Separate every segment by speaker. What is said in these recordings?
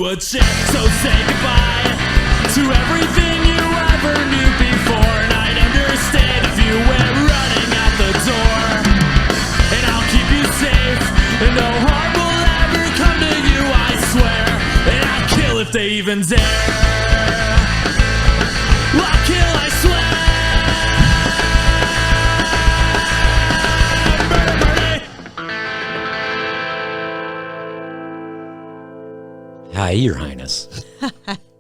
Speaker 1: you a chance. So say goodbye to everything you ever knew before, and I'd understand if you went running out the door. And I'll keep you safe, and no harm will ever come to you, I swear. And I'll kill if they even dare. I'll kill, I swear.
Speaker 2: Hi, Your Highness.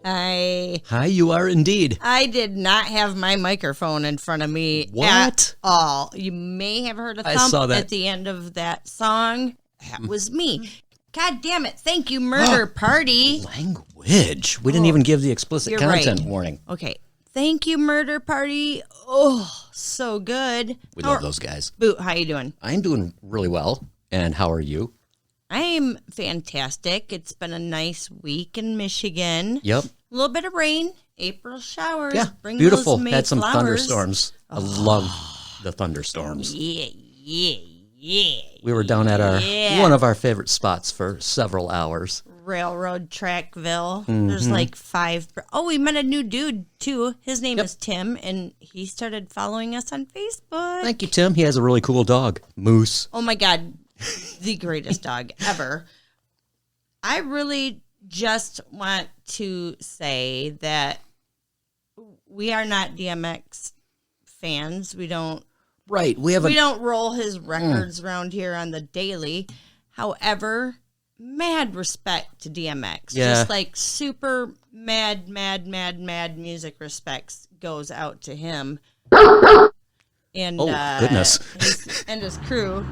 Speaker 3: Hi.
Speaker 2: Hi, you are indeed.
Speaker 3: I did not have my microphone in front of me at all. You may have heard a thump at the end of that song. That was me. God damn it. Thank you, Murder Party.
Speaker 2: Language. We didn't even give the explicit content warning.
Speaker 3: Okay. Thank you, Murder Party. Oh, so good.
Speaker 2: We love those guys.
Speaker 3: Boot, how you doing?
Speaker 2: I'm doing really well. And how are you?
Speaker 3: I'm fantastic. It's been a nice week in Michigan.
Speaker 2: Yep.
Speaker 3: A little bit of rain. April showers.
Speaker 2: Yeah,
Speaker 3: Bring
Speaker 2: beautiful.
Speaker 3: Those May
Speaker 2: Had some
Speaker 3: flowers.
Speaker 2: Thunderstorms. I love the thunderstorms.
Speaker 3: Yeah.
Speaker 2: We were down at one of our favorite spots for several hours.
Speaker 3: Railroad Trackville. There's like 5. Oh, we met a new dude, too. His name is Tim, and he started following us on Facebook.
Speaker 2: Thank you, Tim. He has a really cool dog, Moose.
Speaker 3: Oh, my God. The greatest dog ever. I really just want to say that we are not DMX fans. We don't roll his records around here on the daily. However, mad respect to DMX.
Speaker 2: Yeah.
Speaker 3: Just like super mad music respects goes out to him. And
Speaker 2: goodness.
Speaker 3: his crew.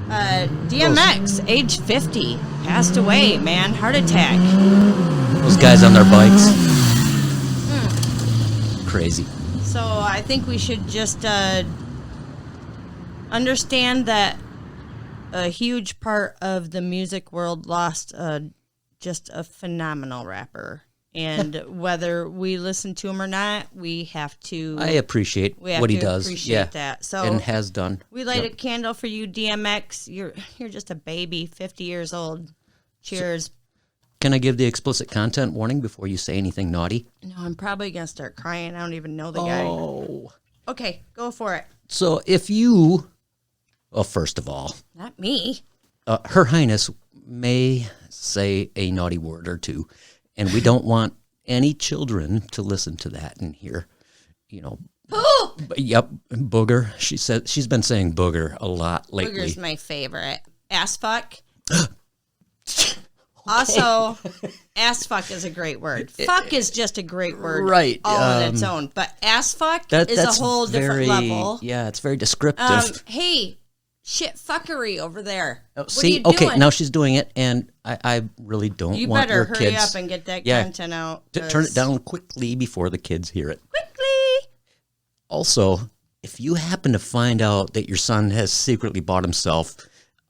Speaker 3: DMX, age 50, passed away, man. Heart attack.
Speaker 2: Those guys on their bikes. Crazy.
Speaker 3: So I think we should just understand that a huge part of the music world lost just a phenomenal rapper. And whether we listen to him or not, we have to...
Speaker 2: I appreciate what he does.
Speaker 3: Appreciate that. So
Speaker 2: and has done.
Speaker 3: We light a candle for you, DMX. You're just a baby, 50 years old. Cheers.
Speaker 2: So, can I give the explicit content warning before you say anything naughty?
Speaker 3: No, I'm probably going to start crying. I don't even know the guy.
Speaker 2: Oh.
Speaker 3: Okay, go for it.
Speaker 2: So if you... Well, first of all...
Speaker 3: Not me.
Speaker 2: Her Highness may say a naughty word or two, and we don't want any children to listen to that and hear, Yep, booger. She's been saying booger a lot lately.
Speaker 3: Booger's my favorite. Ass fuck. Also, ass fuck is a great word. Fuck is just a great word,
Speaker 2: right?
Speaker 3: All on its own. But ass fuck is a whole different level.
Speaker 2: Yeah, it's very descriptive.
Speaker 3: Hey, shit fuckery over there.
Speaker 2: What are you doing? Okay, now she's doing it, and I really don't want your kids...
Speaker 3: You better hurry up and get that content out.
Speaker 2: Turn it down quickly before the kids hear it.
Speaker 3: Quickly!
Speaker 2: Also, if you happen to find out that your son has secretly bought himself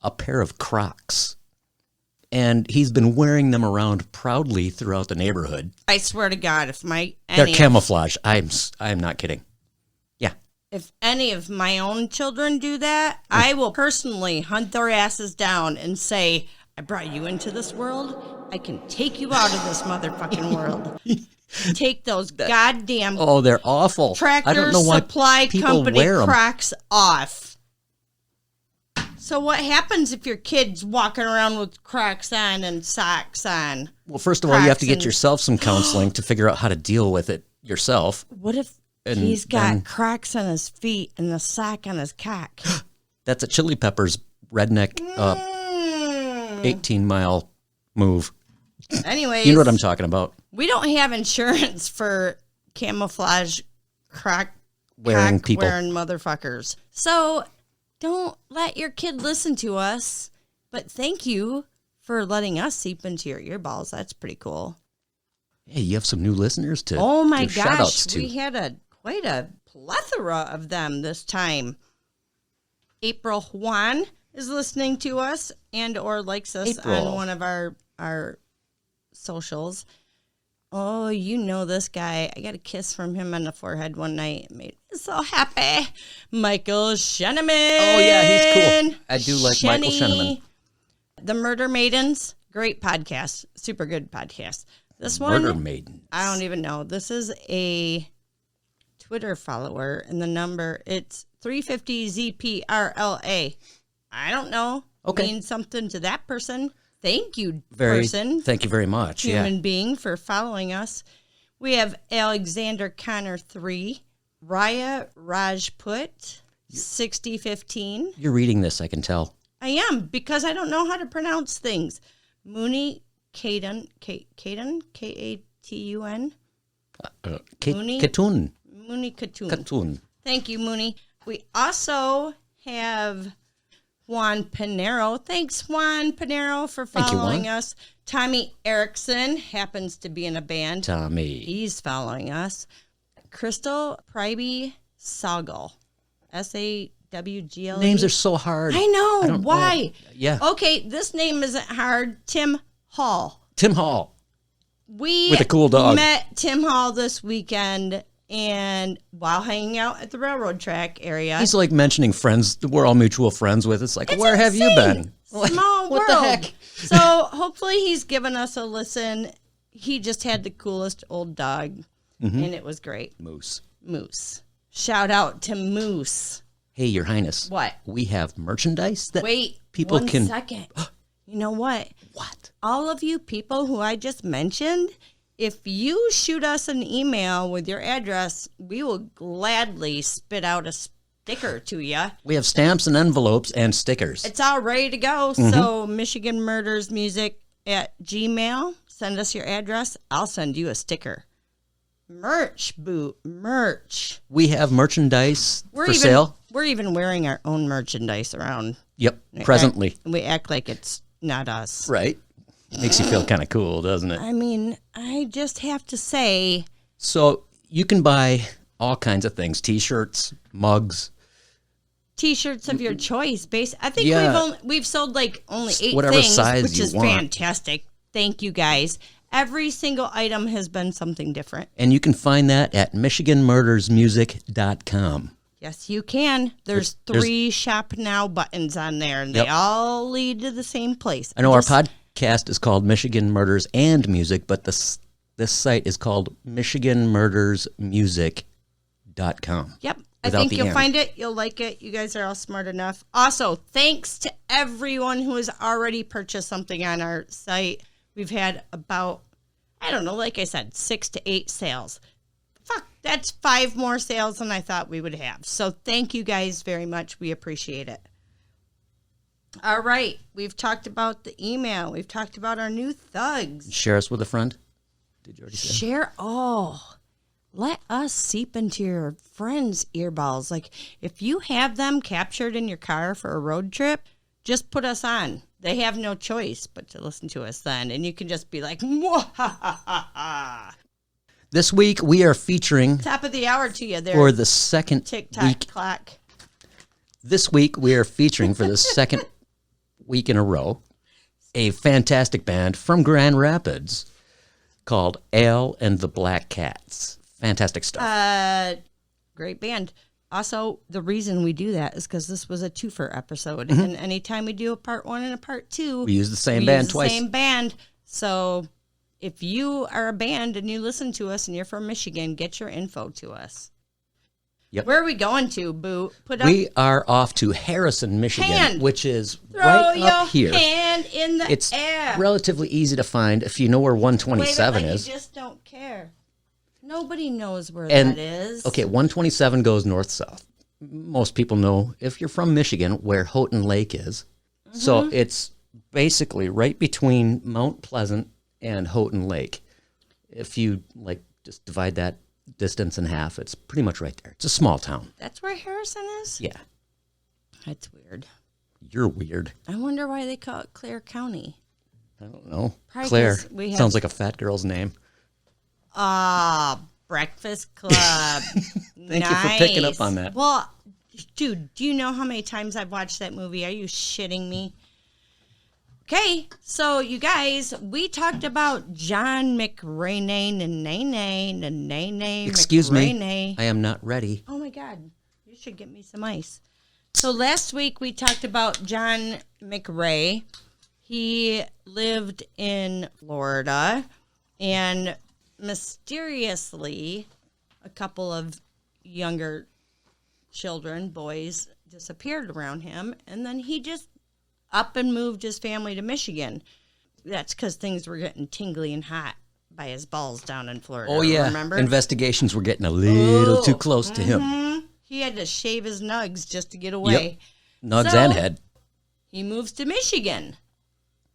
Speaker 2: a pair of Crocs, and he's been wearing them around proudly throughout the neighborhood...
Speaker 3: I swear to God, if
Speaker 2: they're camouflage. I'm not kidding.
Speaker 3: If any of my own children do that, I will personally hunt their asses down and say, I brought you into this world. I can take you out of this motherfucking world. Take those goddamn...
Speaker 2: Oh, they're awful.
Speaker 3: Tractor
Speaker 2: I don't know why
Speaker 3: Supply Company
Speaker 2: wear 'em.
Speaker 3: Crocs off. So what happens if your kid's walking around with Crocs on and socks on?
Speaker 2: Well, first of all, you have to get yourself some counseling to figure out how to deal with it yourself.
Speaker 3: What if... He's got Crocs on his feet and a sock on his cock?
Speaker 2: That's a Chili Peppers redneck 18-mile move.
Speaker 3: Anyways.
Speaker 2: You know what I'm talking about.
Speaker 3: We don't have insurance for camouflage
Speaker 2: wearing
Speaker 3: motherfuckers. So don't let your kid listen to us. But thank you for letting us seep into your earballs. That's pretty cool.
Speaker 2: Hey, you have some new listeners to
Speaker 3: Oh my
Speaker 2: give
Speaker 3: gosh,
Speaker 2: shout-outs to.
Speaker 3: We had quite a plethora of them this time. April Juan is listening to us and or likes us on one of our socials. Oh, you know this guy. I got a kiss from him on the forehead one night. It made me so happy. Michael Sheneman.
Speaker 2: Oh, yeah, he's cool. I do like Michael Sheneman.
Speaker 3: The Murder Maidens, Great podcast. Super good podcast. This
Speaker 2: Murder
Speaker 3: one,
Speaker 2: Maiden.
Speaker 3: I don't even know. This is a Twitter follower, and the number, it's 350ZPRLA. I don't know.
Speaker 2: Okay.
Speaker 3: Means something to that person. Thank you,
Speaker 2: Thank you very much.
Speaker 3: human being, for following us. We have Alexander Connor 3, Raya Rajput 6015.
Speaker 2: You're reading this, I can tell.
Speaker 3: I am, because I don't know how to pronounce things. Mooney Katun, Katun, Katun. Mooney?
Speaker 2: Katun.
Speaker 3: Mooney Katun.
Speaker 2: Katun.
Speaker 3: Thank you, Mooney. We also have Juan Pinero. Thanks, Juan Pinero, for
Speaker 2: Thank you,
Speaker 3: following
Speaker 2: Juan.
Speaker 3: us. Tommy Erickson happens to be in a band.
Speaker 2: Tommy.
Speaker 3: He's following us. Crystal Pryby Saugle. SAWGL.
Speaker 2: Names are so hard.
Speaker 3: I know.
Speaker 2: don't
Speaker 3: Why?
Speaker 2: know. Yeah.
Speaker 3: Okay, this name isn't hard. Tim Hall.
Speaker 2: Tim Hall.
Speaker 3: We
Speaker 2: With a cool dog.
Speaker 3: met Tim Hall this weekend, and while hanging out at the railroad track area.
Speaker 2: He's like mentioning friends we're all mutual friends with. It's like,
Speaker 3: It's
Speaker 2: where have you
Speaker 3: insane.
Speaker 2: been?
Speaker 3: Small
Speaker 2: What
Speaker 3: world.
Speaker 2: the heck?
Speaker 3: So hopefully he's given us a listen. He just had the coolest old dog,
Speaker 2: Mm-hmm.
Speaker 3: and it was great.
Speaker 2: Moose.
Speaker 3: Moose. Shout out to Moose.
Speaker 2: Hey, Your Highness.
Speaker 3: What?
Speaker 2: We have merchandise that
Speaker 3: Wait,
Speaker 2: people
Speaker 3: one
Speaker 2: can.
Speaker 3: second. You know what?
Speaker 2: What?
Speaker 3: All of you people who I just mentioned, if you shoot us an email with your address, we will gladly spit out a sticker to you.
Speaker 2: We have stamps and envelopes and stickers.
Speaker 3: It's all ready to go. So Michigan Murders Music at Gmail. Send us your address. I'll send you a sticker. Merch, merch.
Speaker 2: We have merchandise for sale.
Speaker 3: We're even wearing our own merchandise around.
Speaker 2: Yep, presently.
Speaker 3: We act like it's not us.
Speaker 2: Right. Makes you feel kind of cool, doesn't it?
Speaker 3: I mean, I just have to say,
Speaker 2: So you can buy all kinds of things: T-shirts, mugs,
Speaker 3: T-shirts of your choice. I think
Speaker 2: Yeah.
Speaker 3: we've sold like only 8
Speaker 2: whatever
Speaker 3: things,
Speaker 2: size
Speaker 3: which
Speaker 2: you
Speaker 3: is
Speaker 2: want.
Speaker 3: fantastic. Thank you guys. Every single item has been something different.
Speaker 2: and you can find that at MichiganMurdersMusic.com.
Speaker 3: Yes, you can. There's
Speaker 2: There's-
Speaker 3: 3 shop now buttons on there, and
Speaker 2: Yep.
Speaker 3: they all lead to the same place.
Speaker 2: I know our podcast is called Michigan Murders and Music, but this site is called MichiganMurdersMusic.com.
Speaker 3: Yep. I
Speaker 2: without
Speaker 3: think
Speaker 2: the
Speaker 3: you'll
Speaker 2: and.
Speaker 3: find it. You'll like it. You guys are all smart enough. Also, thanks to everyone who has already purchased something on our site. We've had about, I don't know, like I said, 6 to 8 sales. Fuck, that's 5 more sales than I thought we would have. So thank you guys very much. We appreciate it. All right. We've talked about the email. We've talked about our new thugs.
Speaker 2: Share us with a friend. Did you already say?
Speaker 3: Share. Oh, let us seep into your friends' earballs. Like, if you have them captured in your car for a road trip, just put us on. They have no choice but to listen to us then. And you can just be like, "Mwahahaha."
Speaker 2: This week we are featuring
Speaker 3: Top of the hour to you there.
Speaker 2: for the second
Speaker 3: TikTok
Speaker 2: week.
Speaker 3: clock.
Speaker 2: This week we are featuring for the second week in a row a fantastic band from Grand Rapids called al&theblackcats. Fantastic stuff.
Speaker 3: Great band. Also, the reason we do that is because this was a twofer episode. And anytime we do a part 1 and a part 2,
Speaker 2: we use the same
Speaker 3: we
Speaker 2: band
Speaker 3: use the
Speaker 2: twice.
Speaker 3: Same band. So if you are a band and you listen to us and you're from Michigan, get your info to us.
Speaker 2: Yep.
Speaker 3: Where are we going to, Boo? Put up,
Speaker 2: We are off to Harrison, Michigan,
Speaker 3: Hand.
Speaker 2: which is
Speaker 3: throw
Speaker 2: right
Speaker 3: your
Speaker 2: up here.
Speaker 3: hand in the
Speaker 2: It's
Speaker 3: air.
Speaker 2: relatively easy to find if you know where
Speaker 3: Wave it
Speaker 2: 127
Speaker 3: like
Speaker 2: is.
Speaker 3: You just don't care. Nobody knows where
Speaker 2: And-
Speaker 3: that is.
Speaker 2: Okay, 127 goes north-south. Most people know, if you're from Michigan, where Houghton Lake is. So it's basically right between Mount Pleasant and Houghton Lake. If you just divide that distance in half, it's pretty much right there. It's a small town.
Speaker 3: That's where Harrison is?
Speaker 2: Yeah.
Speaker 3: That's weird.
Speaker 2: You're weird.
Speaker 3: I wonder why they call it Clare County.
Speaker 2: I don't know.
Speaker 3: Probably
Speaker 2: Claire.
Speaker 3: 'cause we have-
Speaker 2: Sounds like a fat girl's name.
Speaker 3: Breakfast Club.
Speaker 2: Thank you for picking up on that.
Speaker 3: Well, dude, do you know how many times I've watched that movie? Are you shitting me? Okay, so you guys, we talked about John McRae.
Speaker 2: Excuse me. I am not ready.
Speaker 3: Oh my God, you should get me some ice. So last week we talked about John McRae. He lived in Florida, and mysteriously, a couple of younger children, boys, disappeared around him, and then he just up and moved his family to Michigan. That's because things were getting tingly and hot by his balls down in Florida.
Speaker 2: Oh, yeah.
Speaker 3: Remember?
Speaker 2: Investigations were getting a little too close to him.
Speaker 3: He had to shave his nugs just to get away.
Speaker 2: Yep. Nugs
Speaker 3: So,
Speaker 2: and head.
Speaker 3: He moves to Michigan,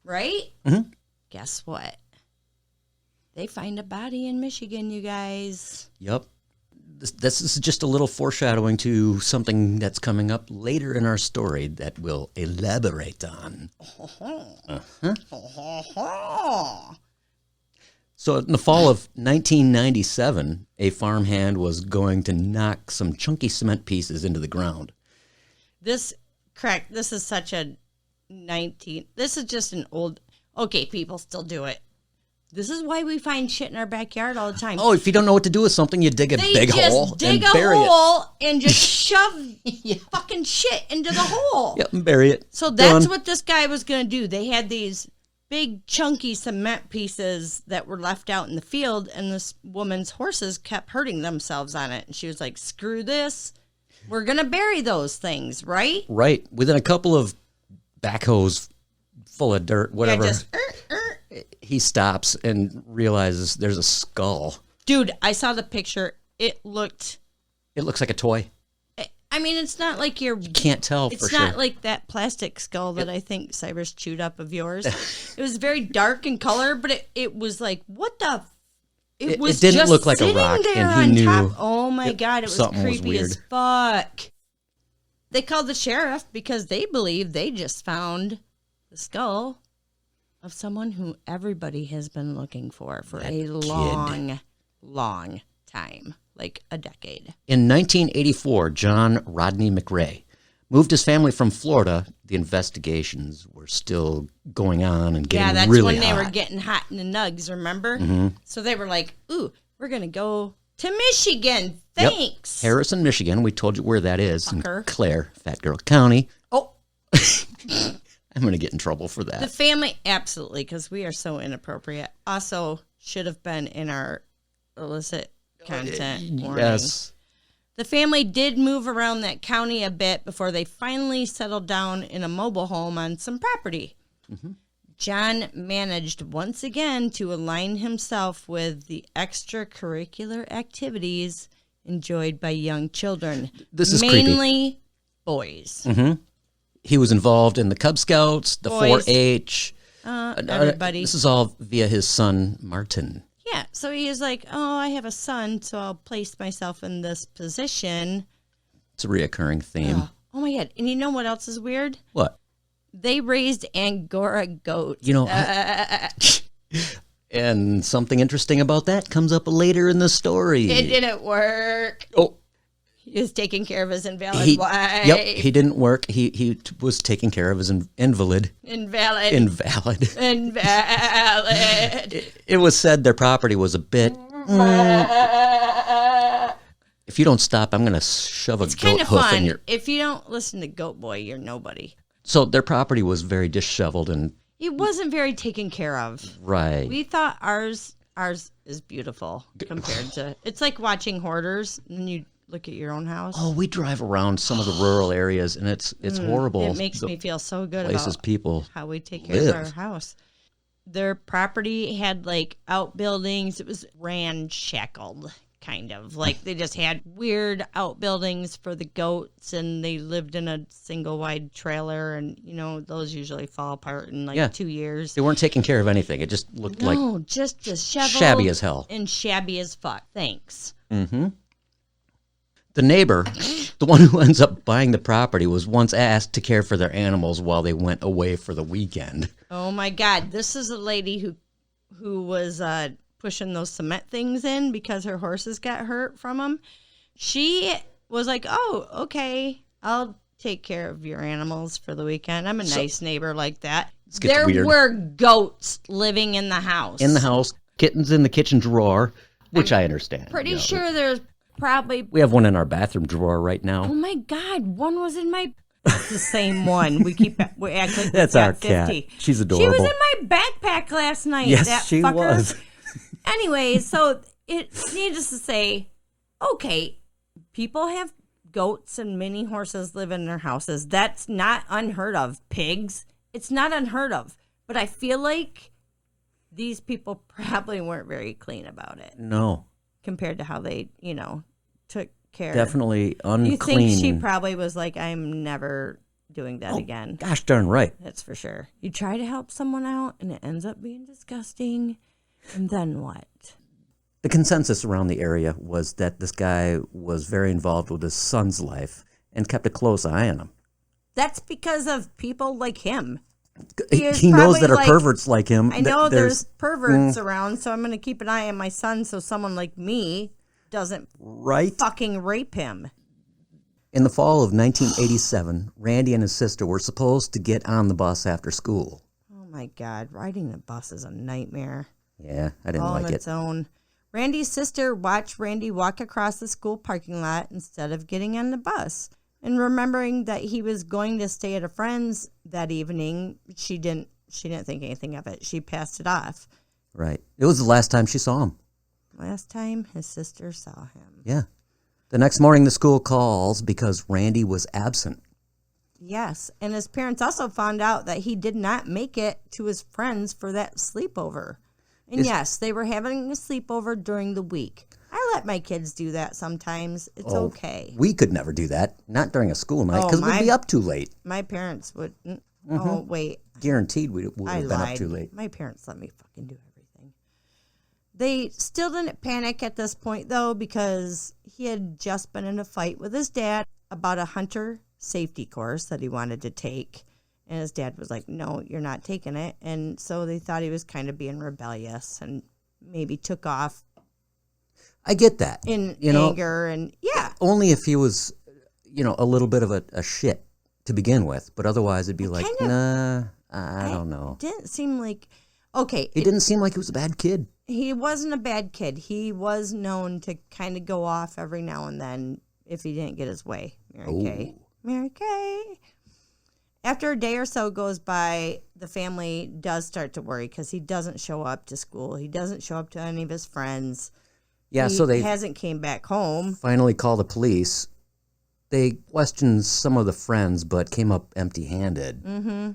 Speaker 3: right?
Speaker 2: Mm-hmm.
Speaker 3: Guess what? They find a body in Michigan, you guys.
Speaker 2: Yep. This is just a little foreshadowing to something that's coming up later in our story that we'll elaborate on. So in the fall of 1997, a farmhand was going to knock some chunky cement pieces into the ground.
Speaker 3: This is such a this is just an old, okay, people still do it. This is why we find shit in our backyard all the time.
Speaker 2: Oh, if you don't know what to do with something, you dig a big hole and bury
Speaker 3: hole and just shove fucking shit into the hole.
Speaker 2: Yep, and bury it.
Speaker 3: So that's
Speaker 2: Done.
Speaker 3: what this guy was going to do. They had these big chunky cement pieces that were left out in the field, and this woman's horses kept hurting themselves on it. And she was like, screw this. We're going to bury those things, right?
Speaker 2: Right. Within a couple of backhoes full of dirt, whatever,
Speaker 3: Yeah, just,
Speaker 2: he stops and realizes there's a skull.
Speaker 3: Dude, I saw the picture. It looks
Speaker 2: like a toy.
Speaker 3: I mean, it's not like
Speaker 2: You can't tell for
Speaker 3: It's
Speaker 2: sure.
Speaker 3: not like that plastic skull that I think Cyrus chewed up of yours. It was very dark in color, but it was like, what the? It was
Speaker 2: didn't
Speaker 3: just
Speaker 2: look like a
Speaker 3: sitting
Speaker 2: rock,
Speaker 3: there
Speaker 2: and he
Speaker 3: on
Speaker 2: knew
Speaker 3: top. Oh my God, it was
Speaker 2: something was
Speaker 3: creepy as
Speaker 2: weird.
Speaker 3: fuck. They called the sheriff because they believe they just found the skull of someone who everybody has been looking for a long time. Like a decade.
Speaker 2: In 1984, John Rodney McRae moved his family from Florida. The investigations were still going on and getting
Speaker 3: that's
Speaker 2: really
Speaker 3: when they
Speaker 2: hot.
Speaker 3: were getting hot in the nugs, remember?
Speaker 2: Mm-hmm.
Speaker 3: So they were like, ooh, we're going to go to Michigan.
Speaker 2: Yep.
Speaker 3: Thanks.
Speaker 2: Harrison, Michigan. We told you where that is.
Speaker 3: Fucker.
Speaker 2: In Clare, Fat Girl County.
Speaker 3: Oh,
Speaker 2: I'm going to get in trouble for that.
Speaker 3: the family, absolutely, because we are so inappropriate. Also, should have been in our illicit content warning.
Speaker 2: Yes.
Speaker 3: The family did move around that county a bit before they finally settled down in a mobile home on some property.
Speaker 2: Mm-hmm.
Speaker 3: John managed once again to align himself with the extracurricular activities enjoyed by young children.
Speaker 2: This is
Speaker 3: mainly boys.
Speaker 2: Mm-hmm. He was involved in the Cub Scouts, the
Speaker 3: Boys.
Speaker 2: 4-H.
Speaker 3: Everybody.
Speaker 2: This is all via his son, Martin.
Speaker 3: Yeah, so he is like, oh, I have a son, so I'll place myself in this position.
Speaker 2: It's a reoccurring theme.
Speaker 3: Oh my God. And you know what else is weird?
Speaker 2: What?
Speaker 3: They raised Angora goats.
Speaker 2: You know, and something interesting about that comes up later in the story.
Speaker 3: It didn't work.
Speaker 2: Oh,
Speaker 3: He was taking care of his invalid wife.
Speaker 2: Yep, he didn't work. He was taking care of his invalid.
Speaker 3: Invalid.
Speaker 2: Invalid.
Speaker 3: Invalid.
Speaker 2: It was said their property was a bit. If you don't stop, I'm going to shove a
Speaker 3: It's kind
Speaker 2: goat
Speaker 3: of
Speaker 2: hoof
Speaker 3: fun.
Speaker 2: in your.
Speaker 3: If you don't listen to Goat Boy, you're nobody.
Speaker 2: So their property was very disheveled and
Speaker 3: It wasn't very taken care of.
Speaker 2: right.
Speaker 3: We thought ours is beautiful compared to. It's like watching hoarders, and you look at your own house.
Speaker 2: Oh, we drive around some of the rural areas, and it's horrible.
Speaker 3: It makes me feel so good
Speaker 2: places
Speaker 3: about
Speaker 2: people
Speaker 3: how we take care of our
Speaker 2: live.
Speaker 3: house. Their property had like outbuildings. It was ramshackled, kind of. Like they just had weird outbuildings for the goats, and they lived in a single wide trailer, and you know, those usually fall apart in like 2 years.
Speaker 2: They weren't taking care of anything. It just looked like
Speaker 3: No, just disheveled.
Speaker 2: shabby as hell.
Speaker 3: And shabby as fuck. Thanks.
Speaker 2: Mm-hmm. The neighbor, the one who ends up buying the property, was once asked to care for their animals while they went away for the weekend.
Speaker 3: Oh my God. This is a lady who was pushing those cement things in because her horses got hurt from them. She was like, oh, okay, I'll take care of your animals for the weekend. I'm a nice neighbor like that.
Speaker 2: gets
Speaker 3: There
Speaker 2: weird.
Speaker 3: were goats living in the house.
Speaker 2: In the house, kittens in the kitchen drawer, which I understand.
Speaker 3: Pretty
Speaker 2: you know.
Speaker 3: sure there's probably...
Speaker 2: We have one in our bathroom drawer right now.
Speaker 3: Oh my God, one was in my It's the same one. We act like
Speaker 2: That's our cat.
Speaker 3: 50.
Speaker 2: She's
Speaker 3: She
Speaker 2: adorable.
Speaker 3: was in my backpack last night.
Speaker 2: Yes,
Speaker 3: that
Speaker 2: she
Speaker 3: fucker.
Speaker 2: was.
Speaker 3: Anyway, so needless to say, okay, people have goats and mini horses live in their houses. That's not unheard of. Pigs, it's not unheard of. But I feel like these people probably weren't very clean about it
Speaker 2: No,
Speaker 3: compared to how they, took care.
Speaker 2: definitely unclean.
Speaker 3: You think she probably was like, I'm never doing that again.
Speaker 2: Gosh darn right.
Speaker 3: That's for sure. You try to help someone out and it ends up being disgusting. And then what?
Speaker 2: The consensus around the area was that this guy was very involved with his son's life and kept a close eye on him.
Speaker 3: That's because of people like him.
Speaker 2: He knows that are perverts like him.
Speaker 3: I know there's perverts around, so I'm going to keep an eye on my son so someone like me doesn't fucking rape him.
Speaker 2: In the fall of 1987, Randy and his sister were supposed to get on the bus after school.
Speaker 3: Oh my God, riding the bus is a nightmare.
Speaker 2: Yeah, I didn't
Speaker 3: all
Speaker 2: like
Speaker 3: on
Speaker 2: it.
Speaker 3: its own. Randy's sister watched Randy walk across the school parking lot instead of getting on the bus. And remembering that he was going to stay at a friend's that evening, she didn't think anything of it. She passed it off.
Speaker 2: Right. It was the last time she saw him.
Speaker 3: Last time his sister saw him.
Speaker 2: Yeah. The next morning, the school calls because Randy was absent.
Speaker 3: Yes, and his parents also found out that he did not make it to his friends for that sleepover. And yes, they were having a sleepover during the week. I let my kids do that sometimes. It's okay.
Speaker 2: We could never do that. Not during a school night because we'd be up too late.
Speaker 3: My parents would. Oh, wait.
Speaker 2: Guaranteed we would have been up too late.
Speaker 3: My parents let me fucking do everything. They still didn't panic at this point, though, because he had just been in a fight with his dad about a hunter safety course that he wanted to take. And his dad was like, no, you're not taking it. And so they thought he was kind of being rebellious and maybe took off.
Speaker 2: I get that.
Speaker 3: In anger and, yeah.
Speaker 2: Only if he was, a little bit of a shit to begin with. But otherwise, it'd be like, nah, I don't know.
Speaker 3: It didn't seem like, okay.
Speaker 2: It didn't seem like he was a bad kid.
Speaker 3: He wasn't a bad kid. He was known to kind of go off every now and then if he didn't get his way. Mary Kay. After a day or so goes by, the family does start to worry because he doesn't show up to school. He doesn't show up to any of his friends.
Speaker 2: Yeah, so they
Speaker 3: hasn't came back home.
Speaker 2: Finally called the police. They questioned some of the friends, but came up empty-handed.
Speaker 3: Mm-hmm.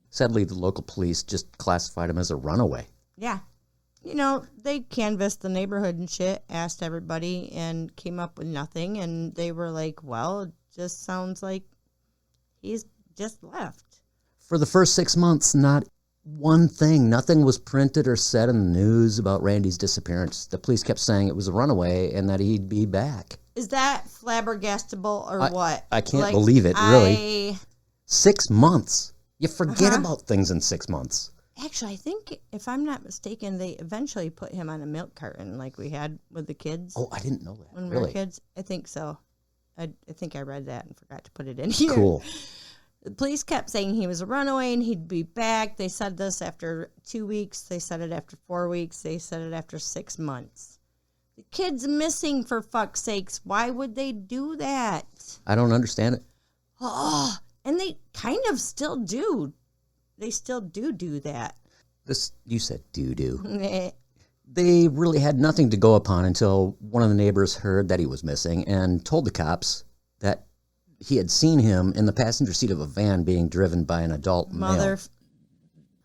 Speaker 2: Sadly, the local police just classified him as a runaway.
Speaker 3: Yeah. They canvassed the neighborhood and shit, asked everybody, and came up with nothing. And they were like, well, it just sounds like he's just left.
Speaker 2: For the first 6 months, not one thing. Nothing was printed or said in the news about Randy's disappearance. The police kept saying it was a runaway and that he'd be back.
Speaker 3: Is that flabbergastable or what?
Speaker 2: I can't believe it, really. 6 months. You forget about things in 6 months.
Speaker 3: Actually, I think, if I'm not mistaken, they eventually put him on a milk carton like we had with the kids.
Speaker 2: Oh, I didn't know that.
Speaker 3: When we were kids. I think so. I think I read that and forgot to put it in here.
Speaker 2: Cool.
Speaker 3: The police kept saying he was a runaway and he'd be back. They said this after 2 weeks. They said it after 4 weeks. They said it after 6 months. The kid's missing, for fuck's sakes. Why would they do that?
Speaker 2: I don't understand it.
Speaker 3: Oh, and they kind of still do. They still do that.
Speaker 2: You said doo-doo. They really had nothing to go upon until one of the neighbors heard that he was missing and told the cops that he had seen him in the passenger seat of a van being driven by an adult male.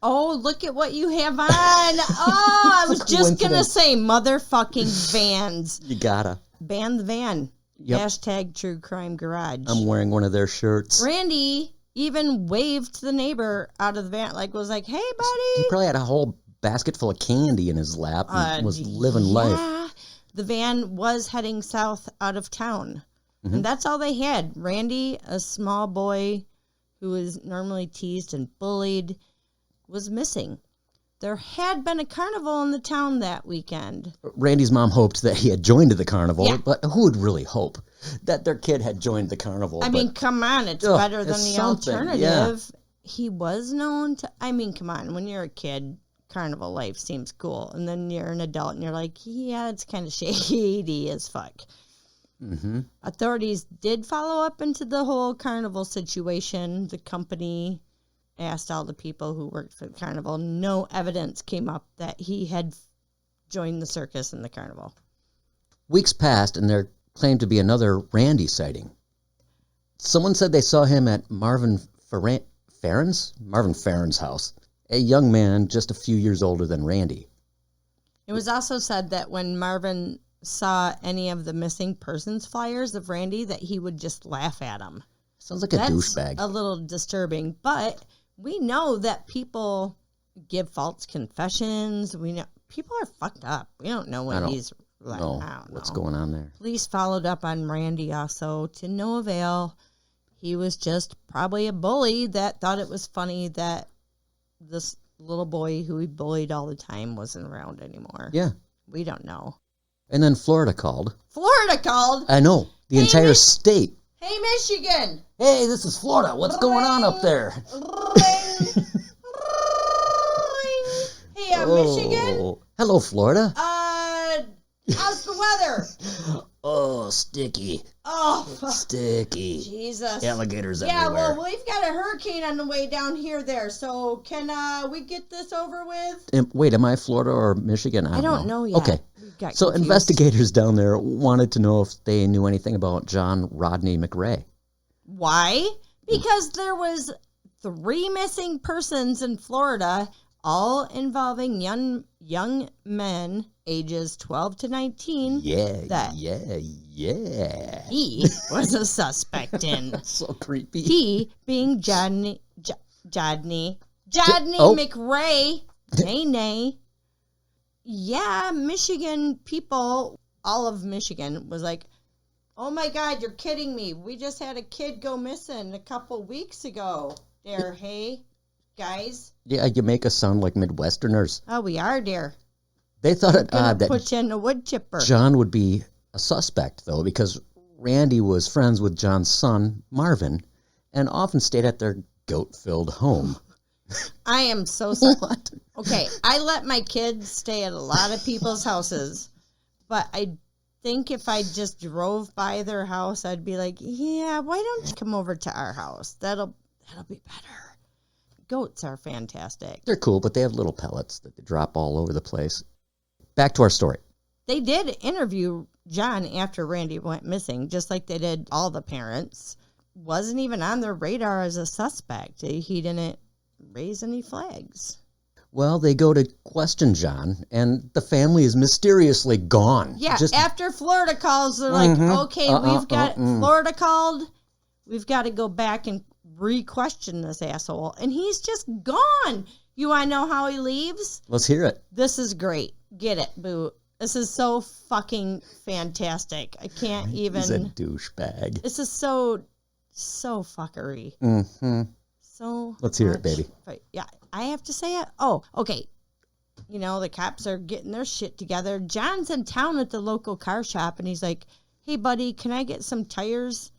Speaker 3: Oh, look at what you have on. Oh, I was just going to say motherfucking vans.
Speaker 2: You gotta.
Speaker 3: Ban the van.
Speaker 2: Yep.
Speaker 3: Hashtag True Crime Garage.
Speaker 2: I'm wearing one of their shirts.
Speaker 3: Randy even waved to the neighbor out of the van, was like, hey, buddy.
Speaker 2: He probably had a whole basket full of candy in his lap and was living life.
Speaker 3: The van was heading south out of town. Mm-hmm. And that's all they had. Randy, a small boy who was normally teased and bullied, was missing. There had been a carnival in the town that weekend.
Speaker 2: Randy's mom hoped that he had joined the carnival, but who would really hope that their kid had joined the carnival?
Speaker 3: I mean, come on, it's better than the alternative.
Speaker 2: Yeah.
Speaker 3: He was known to, come on, when you're a kid, carnival life seems cool. And then you're an adult and you're like, yeah, it's kind of shady as fuck.
Speaker 2: Mm-hmm.
Speaker 3: Authorities did follow up into the whole carnival situation. The company asked all the people who worked for the carnival. No evidence came up that he had joined the circus and the carnival.
Speaker 2: Weeks passed, and there claimed to be another Randy sighting. Someone said they saw him at Marvin Farron's house, a young man just a few years older than Randy.
Speaker 3: It was also said that when Marvin saw any of the missing persons flyers of Randy, that he would just laugh at them.
Speaker 2: Sounds like a douchebag.
Speaker 3: A little disturbing, but we know that people give false confessions. We know people are fucked up. We don't know what he's like.
Speaker 2: What's going on there?
Speaker 3: Police followed up on Randy also to no avail. He was just probably a bully that thought it was funny that this little boy who he bullied all the time wasn't around anymore.
Speaker 2: Yeah.
Speaker 3: We don't know.
Speaker 2: And then Florida called.
Speaker 3: Florida called?
Speaker 2: I know. The entire state.
Speaker 3: Hey, Michigan.
Speaker 2: Hey, this is Florida. What's going on up there?
Speaker 3: Hey, Michigan.
Speaker 2: Hello, Florida.
Speaker 3: How's the weather?
Speaker 2: Oh, sticky.
Speaker 3: Oh,
Speaker 2: sticky.
Speaker 3: Jesus.
Speaker 2: Alligators everywhere.
Speaker 3: Yeah, well, we've got a hurricane on the way down here there, so can we get this over with?
Speaker 2: Wait, am I Florida or Michigan? I
Speaker 3: don't know yet.
Speaker 2: Okay. So
Speaker 3: confused.
Speaker 2: Investigators down there wanted to know if they knew anything about John Rodney McRae.
Speaker 3: Why? Because there was 3 missing persons in Florida, all involving young men ages 12 to 19.
Speaker 2: Yeah.
Speaker 3: He was a suspect in.
Speaker 2: So creepy.
Speaker 3: He being Jodney
Speaker 2: Oh.
Speaker 3: McRae. Nay. Yeah, Michigan people, all of Michigan was like, oh my God, you're kidding me. We just had a kid go missing a couple weeks ago. There, hey, guys.
Speaker 2: Yeah, you make us sound like Midwesterners.
Speaker 3: Oh, we are, dear.
Speaker 2: They thought it odd that
Speaker 3: put you in a wood chipper.
Speaker 2: John would be a suspect, though, because Randy was friends with John's son, Marvin, and often stayed at their goat-filled home.
Speaker 3: I am so sorry.
Speaker 2: What?
Speaker 3: Okay, I let my kids stay at a lot of people's houses, but I think if I just drove by their house, I'd be like, yeah, why don't you come over to our house? That'll be better. Goats are fantastic.
Speaker 2: They're cool, but they have little pellets that they drop all over the place. Back to our story.
Speaker 3: They did interview John after Randy went missing, just like they did all the parents. Wasn't even on their radar as a suspect. He didn't raise any flags.
Speaker 2: Well, they go to question John, and the family is mysteriously gone.
Speaker 3: Yeah, after Florida calls, they're like, okay, we've got Florida called. We've got to go back and re-question this asshole. And he's just gone. You want to know how he leaves?
Speaker 2: Let's hear it.
Speaker 3: This is great. Get it, boo. This is so fucking fantastic. I can't even.
Speaker 2: He's a douchebag.
Speaker 3: This is so fuckery.
Speaker 2: Mm-hmm.
Speaker 3: So
Speaker 2: let's hear it, baby.
Speaker 3: But yeah, I have to say it. Oh, okay. You know, the cops are getting their shit together. John's in town at the local car shop, and he's like, hey, buddy, can I get some tires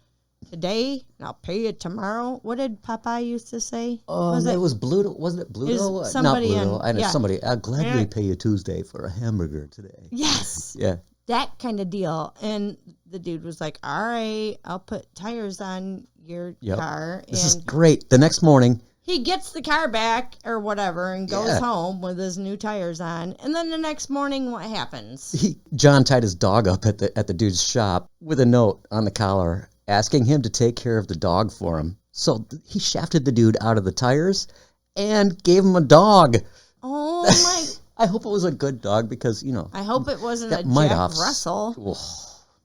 Speaker 3: today? And I'll pay you tomorrow. What did Popeye used to say?
Speaker 2: It was Bluto. Wasn't it Bluto?
Speaker 3: Somebody
Speaker 2: Not Bluto. I know somebody. I'll gladly pay you Tuesday for a hamburger today.
Speaker 3: Yes.
Speaker 2: Yeah.
Speaker 3: That kind of deal. And the dude was like, all right, I'll put tires on your car.
Speaker 2: This is great. The next morning,
Speaker 3: he gets the car back or whatever and goes home with his new tires on. And then the next morning, what happens?
Speaker 2: John tied his dog up at the dude's shop with a note on the collar asking him to take care of the dog for him. So he shafted the dude out of the tires and gave him a dog.
Speaker 3: Oh, my.
Speaker 2: I hope it was a good dog because,
Speaker 3: I hope it wasn't a Jack Russell.
Speaker 2: Oh.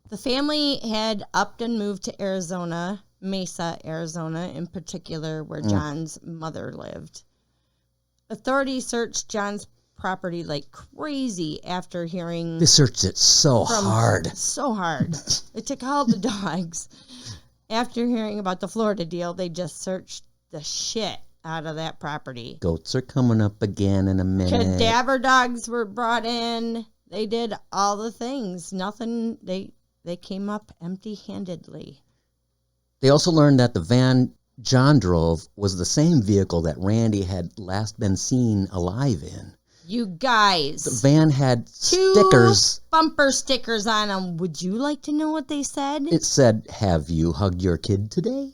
Speaker 3: The family had upped and moved to Arizona, Mesa, Arizona, in particular, where John's mother lived. Authorities searched John's property like crazy after hearing...
Speaker 2: They searched it so hard.
Speaker 3: So hard. They took all the dogs. After hearing about the Florida deal, they just searched the shit out of that property.
Speaker 2: Goats are coming up again in a minute.
Speaker 3: Cadaver dogs were brought in. They did all the things. Nothing... They came up empty-handedly.
Speaker 2: They also learned that the van John drove was the same vehicle that Randy had last been seen alive in.
Speaker 3: You guys.
Speaker 2: The van had
Speaker 3: Two
Speaker 2: stickers.
Speaker 3: bumper stickers on them. Would you like to know what they said?
Speaker 2: It said, "Have you hugged your kid today?"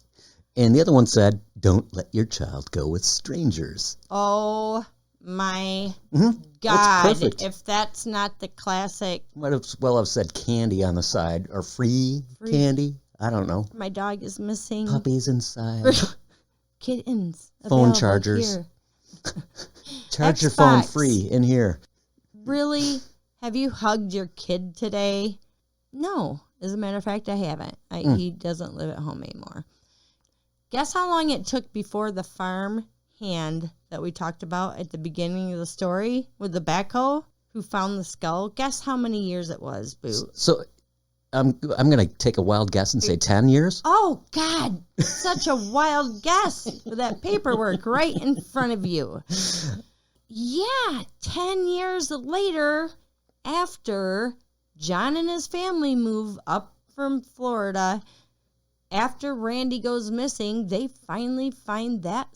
Speaker 2: And the other one said, "Don't let your child go with strangers."
Speaker 3: Oh my
Speaker 2: That's
Speaker 3: God.
Speaker 2: perfect.
Speaker 3: If that's not the classic.
Speaker 2: Might as well have said candy on the side or free candy. I don't know.
Speaker 3: My dog is missing.
Speaker 2: Puppies inside.
Speaker 3: Kittens.
Speaker 2: Phone
Speaker 3: available
Speaker 2: chargers.
Speaker 3: here.
Speaker 2: Charge your phone
Speaker 3: Xbox.
Speaker 2: free in here.
Speaker 3: Really? Have you hugged your kid today? No. As a matter of fact, I haven't. He doesn't live at home anymore. Guess how long it took before the farm hand that we talked about at the beginning of the story with the backhoe who found the skull? Guess how many years it was, Boo?
Speaker 2: So I'm going to take a wild guess and say 10 years.
Speaker 3: Oh, God. Such a wild guess with that paperwork right in front of you. Yeah, 10 years later, after John and his family move up from Florida, after Randy goes missing, they finally find that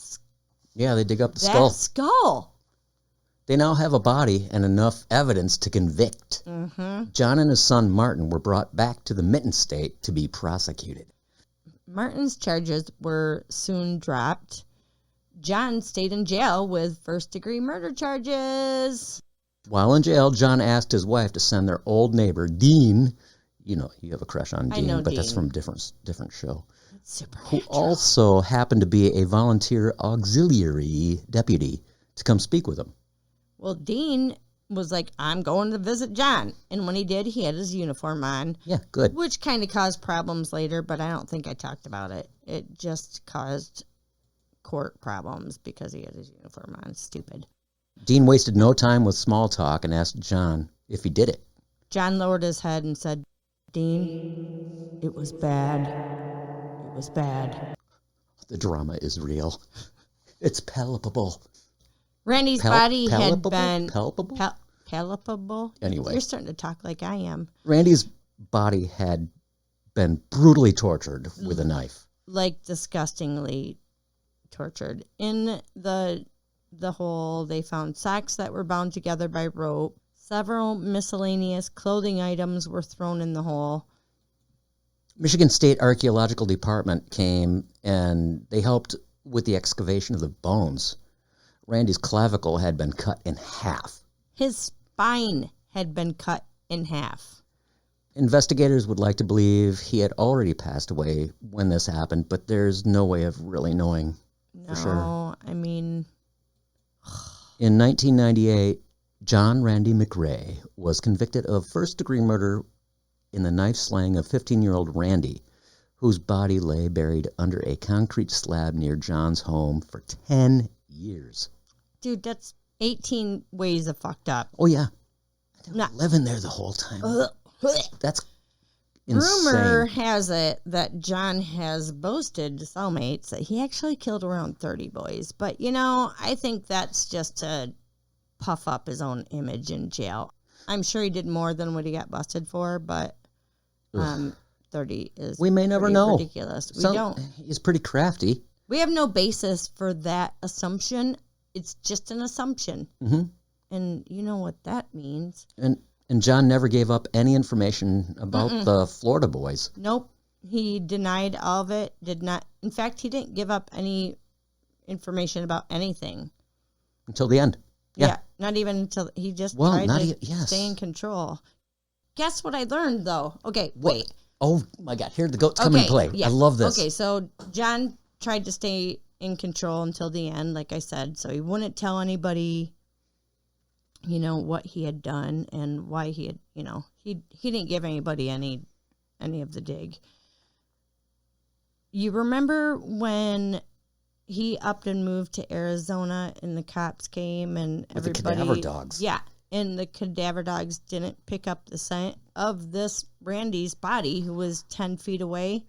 Speaker 2: Yeah, they dig up the
Speaker 3: skull.
Speaker 2: They now have a body and enough evidence to convict. John and his son Martin were brought back to the Mitten State to be prosecuted.
Speaker 3: Martin's charges were soon dropped. John stayed in jail with first-degree murder charges.
Speaker 2: While in jail, John asked his wife to send their old neighbor, Dean. You know, you have a crush on Dean,
Speaker 3: know
Speaker 2: but that's
Speaker 3: Dean.
Speaker 2: from different show. Who
Speaker 3: Supernatural.
Speaker 2: also happened to be a volunteer auxiliary deputy to come speak with him.
Speaker 3: Well, Dean was like, I'm going to visit John. And when he did, he had his uniform on.
Speaker 2: Yeah, good.
Speaker 3: Which kind of caused problems later, but I don't think I talked about it. It just caused court problems because he had his uniform on. Stupid.
Speaker 2: Dean wasted no time with small talk and asked John if he did it.
Speaker 3: John lowered his head and said, Dean, it was bad. It was bad.
Speaker 2: The drama is real. It's palpable.
Speaker 3: Randy's body had
Speaker 2: palpable?
Speaker 3: been
Speaker 2: Palpable?
Speaker 3: palpable.
Speaker 2: Anyway.
Speaker 3: You're starting to talk like I am.
Speaker 2: Randy's body had been brutally tortured with a knife.
Speaker 3: Like disgustingly tortured. In the hole, they found socks that were bound together by rope. Several miscellaneous clothing items were thrown in the hole.
Speaker 2: Michigan State Archaeological Department came and they helped with the excavation of the bones. Randy's clavicle had been cut in half.
Speaker 3: His spine had been cut in half.
Speaker 2: Investigators would like to believe he had already passed away when this happened, but there's no way of really knowing for sure.
Speaker 3: No, I mean,
Speaker 2: In 1998, John Randy McRae was convicted of first-degree murder in the knife slaying of 15-year-old Randy, whose body lay buried under a concrete slab near John's home for 10 years.
Speaker 3: dude, that's 18 ways of fucked up.
Speaker 2: Oh, yeah.
Speaker 3: Not-
Speaker 2: Living there the whole time. That's
Speaker 3: Rumor
Speaker 2: insane.
Speaker 3: has it that John has boasted to cellmates that he actually killed around 30 boys. But, you know, I think that's just to puff up his own image in jail. I'm sure he did more than what he got busted for, but 30 is
Speaker 2: We may never
Speaker 3: pretty
Speaker 2: know.
Speaker 3: ridiculous. We don't.
Speaker 2: He's pretty crafty.
Speaker 3: We have no basis for that assumption. It's just an assumption.
Speaker 2: Mm-hmm.
Speaker 3: And you know what that means.
Speaker 2: And John never gave up any information about the Florida boys.
Speaker 3: Nope. He denied all of it. Did not. In fact, he didn't give up any information about anything.
Speaker 2: Until the end. Yeah.
Speaker 3: Not even until he just
Speaker 2: Well,
Speaker 3: tried
Speaker 2: not
Speaker 3: to
Speaker 2: yes.
Speaker 3: stay in control. Guess what I learned, though? Okay, wait.
Speaker 2: Oh, my God. Here the goats come into play.
Speaker 3: yeah.
Speaker 2: I love this.
Speaker 3: Okay, so John tried to stay in control until the end, like I said. So he wouldn't tell anybody, you know, what he had done and why he had, you know, he didn't give anybody any of the dig. You remember when he upped and moved to Arizona and the cops came and
Speaker 2: With the
Speaker 3: everybody...
Speaker 2: cadaver dogs.
Speaker 3: Yeah, and the cadaver dogs didn't pick up the scent of this Randy's body who was 10 feet away.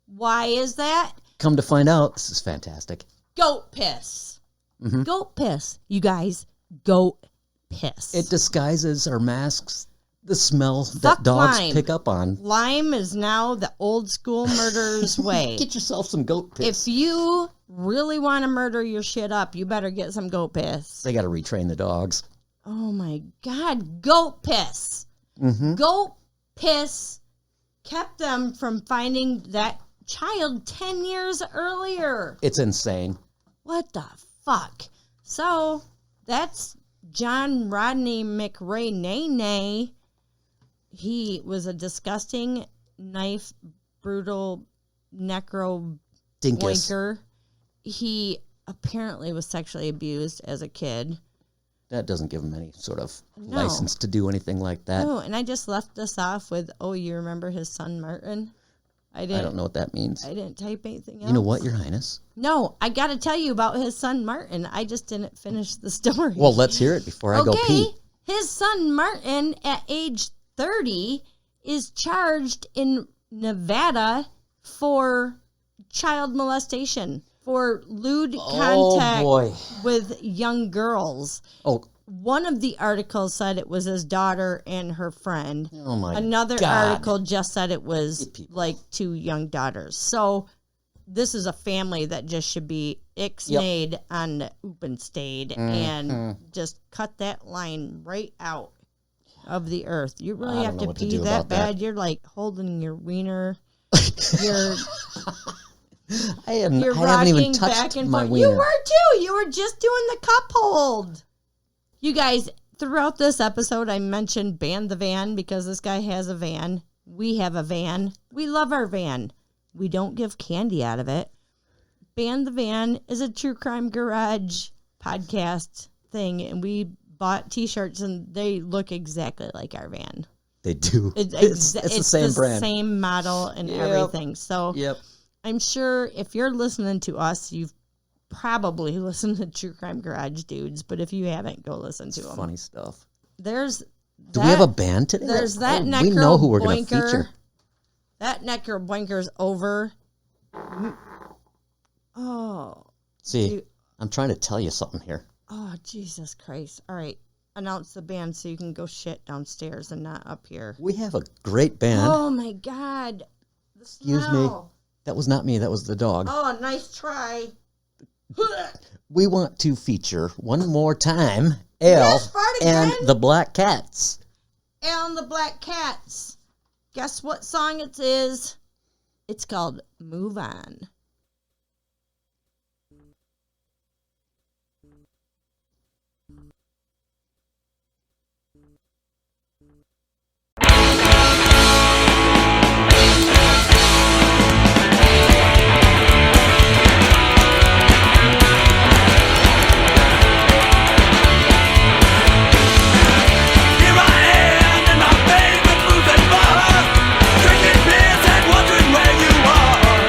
Speaker 3: Why is that?
Speaker 2: Come to find out, this is fantastic.
Speaker 3: Goat piss.
Speaker 2: Mm-hmm.
Speaker 3: Goat piss. You guys, goat piss.
Speaker 2: It disguises or masks the smell
Speaker 3: Fuck
Speaker 2: that dogs
Speaker 3: lime.
Speaker 2: pick up on.
Speaker 3: Lime is now the old school murderer's way.
Speaker 2: Get yourself some goat piss.
Speaker 3: If you really want to murder your shit up, you better get some goat piss.
Speaker 2: They got to retrain the dogs.
Speaker 3: Oh my God, goat piss.
Speaker 2: Mm-hmm.
Speaker 3: Goat piss kept them from finding that child 10 years earlier.
Speaker 2: It's insane.
Speaker 3: What the fuck? So that's John Rodney McRae Nay. He was a disgusting knife, brutal necro
Speaker 2: Dinkus.
Speaker 3: boinker. He apparently was sexually abused as a kid.
Speaker 2: That doesn't give him any sort of
Speaker 3: No.
Speaker 2: license to do anything like that.
Speaker 3: Oh, and I just left this off with, you remember his son Martin? I
Speaker 2: don't know what that means.
Speaker 3: I didn't type anything else.
Speaker 2: You know what, Your Highness?
Speaker 3: No, I got to tell you about his son Martin. I just didn't finish the story.
Speaker 2: Well, let's hear it before I go pee.
Speaker 3: His son Martin, at age 30, is charged in Nevada for child molestation, for lewd contact with young girls.
Speaker 2: Oh,
Speaker 3: One of the articles said it was his daughter and her friend.
Speaker 2: oh my
Speaker 3: Another
Speaker 2: God.
Speaker 3: article just said it was
Speaker 2: People.
Speaker 3: like 2 young daughters. So this is a family that just should be ixnayed on the Openstayed and just cut that line right out of the earth. You really
Speaker 2: I
Speaker 3: have
Speaker 2: don't know
Speaker 3: to
Speaker 2: what to
Speaker 3: pee
Speaker 2: do
Speaker 3: that
Speaker 2: about that.
Speaker 3: bad. You're like holding your wiener. You're
Speaker 2: I haven't
Speaker 3: rocking
Speaker 2: even
Speaker 3: back
Speaker 2: touched
Speaker 3: and
Speaker 2: my
Speaker 3: forth.
Speaker 2: wiener.
Speaker 3: You were too. You were just doing the cup hold. You guys, throughout this episode, I mentioned ban the van because this guy has a van. We have a van. We love our van. We don't give candy out of it. Ban the Van is a true crime garage podcast thing, and we bought T-shirts, and they look exactly like our van.
Speaker 2: They do.
Speaker 3: It's
Speaker 2: the same brand.
Speaker 3: same model and everything. So
Speaker 2: Yep.
Speaker 3: I'm sure if you're listening to us, you've probably listened to True Crime Garage Dudes, but if you haven't, go listen to them.
Speaker 2: Funny stuff.
Speaker 3: There's
Speaker 2: Do we have a band today?
Speaker 3: There's that necro
Speaker 2: We know who we're going to
Speaker 3: boinker.
Speaker 2: feature.
Speaker 3: That necro boinker's over. Oh,
Speaker 2: See,
Speaker 3: You-
Speaker 2: I'm trying to tell you something here.
Speaker 3: oh, Jesus Christ! All right, announce the band so you can go shit downstairs and not up here.
Speaker 2: We have a great band.
Speaker 3: Oh my God! The
Speaker 2: Excuse me.
Speaker 3: smell.
Speaker 2: That was not me. That was the dog.
Speaker 3: Oh, nice try.
Speaker 2: We want to feature one more time Al
Speaker 3: fart
Speaker 2: and
Speaker 3: again?
Speaker 2: the Black Cats.
Speaker 3: And the Black Cats. Guess what song it is? It's called Move On.
Speaker 1: Here I am in my favorite booth and bar, drinking beers and wondering where you are.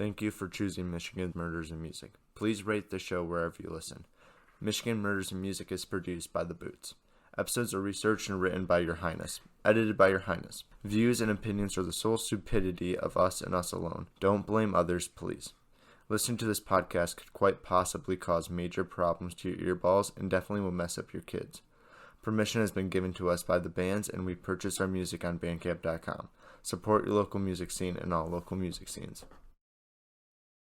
Speaker 4: Thank you for choosing Michigan Murders and Music. Please rate the show wherever you listen. Michigan Murders and Music is produced by The Boots. Episodes are researched and written by Your Highness. Edited by Your Highness. Views and opinions are the sole stupidity of us and us alone. Don't blame others, please. Listening to this podcast could quite possibly cause major problems to your earballs and definitely will mess up your kids. Permission has been given to us by the bands, and we purchase our music on Bandcamp.com. Support your local music scene and all local music scenes.